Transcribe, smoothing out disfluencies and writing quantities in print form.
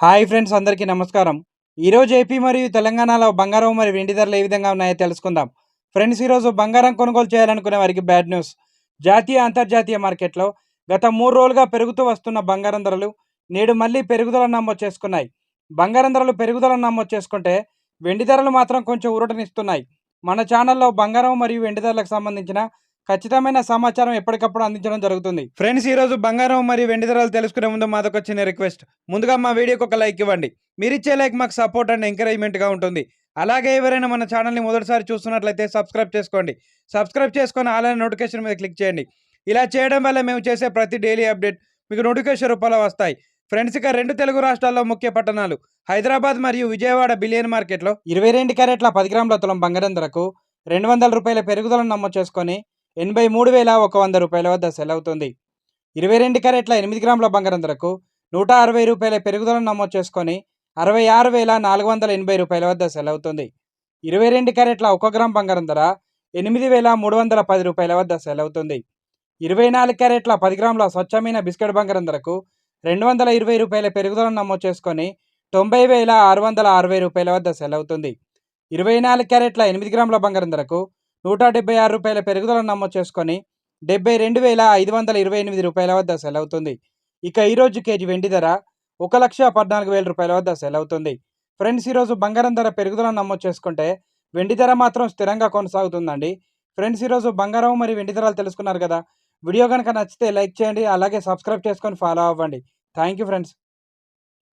Hi friends, అందరికీ నమస్కారం. ఈరోజు ఏపీ మరియు తెలంగాణలో బంగారం మరియు వెండి ధరలు ఏ విధంగా ఉన్నాయో తెలుసుకుందాం. ఫ్రెండ్స్, ఈరోజు బంగారం కొనుగోలు చేయాలనుకునే వారికి బ్యాడ్ న్యూస్. జాతీయ అంతర్జాతీయ మార్కెట్లో గత 3 రోజులుగా పెరుగుతూ వస్తున్న బంగారం ధరలు నేడు మళ్ళీ పెరుగుదల నమోదు చేసుకున్నాయి. బంగారం ధరలు పెరుగుదల నమోదు చేసుకుంటే వెండి ధరలు మాత్రం కొంచెం ఊరటనిస్తున్నాయి. మన ఛానల్లో బంగారం మరియు వెండి ధరలకు సంబంధించిన ఖచ్చితమైన సమాచారం ఎప్పటికప్పుడు అందించడం జరుగుతుంది. ఫ్రెండ్స్, ఈరోజు బంగారం మరియు వెండి ధరలు తెలుసుకునే ముందు మాదొక చిన్న రిక్వెస్ట్. ముందుగా మా వీడియోకి ఒక లైక్ ఇవ్వండి. మీరిచ్చే లైక్ మాకు సపోర్ట్ అండ్ ఎంకరేజ్మెంట్గా ఉంటుంది. అలాగే ఎవరైనా మన ఛానల్ని మొదటిసారి చూస్తున్నట్లయితే సబ్స్క్రైబ్ చేసుకోండి. సబ్స్క్రైబ్ చేసుకొని ఆల్ నోటిఫికేషన్ మీద క్లిక్ చేయండి. ఇలా చేయడం వల్ల మేము చేసే ప్రతి డైలీ అప్డేట్ మీకు నోటిఫికేషన్ రూపంలో వస్తాయి. ఫ్రెండ్స్, ఇక 2 తెలుగు రాష్ట్రాల్లో ముఖ్య పట్టణాలు హైదరాబాద్ మరియు విజయవాడ బిలియన్ మార్కెట్లో 22 క్యారెట్ల 10 గ్రాముల తులం బంగారం ధరకు ₹200 పెరుగుదలను నమోదు చేసుకొని ₹83,100 వద్ద సెల్ అవుతుంది. 22 క్యారెట్ల 8 గ్రాముల బంగారం ధరకు ₹160 పెరుగుదలను నమోదు చేసుకొని ₹66,480 వద్ద సెల్ అవుతుంది. 22 క్యారెట్ల 1 గ్రామ్ బంగారం ధర ₹8,310 వద్ద సెల్ అవుతుంది. 24 క్యారెట్ల 10 గ్రాముల స్వచ్ఛమైన బిస్కెట్ బంగారం ధరకు ₹220 పెరుగుదలను నమోదు చేసుకొని ₹90,660 వద్ద సెల్ అవుతుంది. 24 క్యారెట్ల 8 గ్రాముల బంగారం ధరకు ₹176 పెరుగుదలను నమోదు చేసుకొని ₹72,528 వద్ద సెల్ అవుతుంది. ఇక ఈరోజు కేజీ వెండి ధర ₹1,14,000 వద్ద సెల్ అవుతుంది. ఫ్రెండ్స్, ఈరోజు బంగారం ధర పెరుగుదలను నమోదు చేసుకుంటే వెండి ధర మాత్రం స్థిరంగా కొనసాగుతుందండి. ఫ్రెండ్స్, ఈరోజు బంగారం మరియు వెండి ధరలు తెలుసుకున్నారు కదా. వీడియో కనుక నచ్చితే లైక్ చేయండి. అలాగే సబ్స్క్రైబ్ చేసుకొని ఫాలో అవ్వండి. Thank you friends.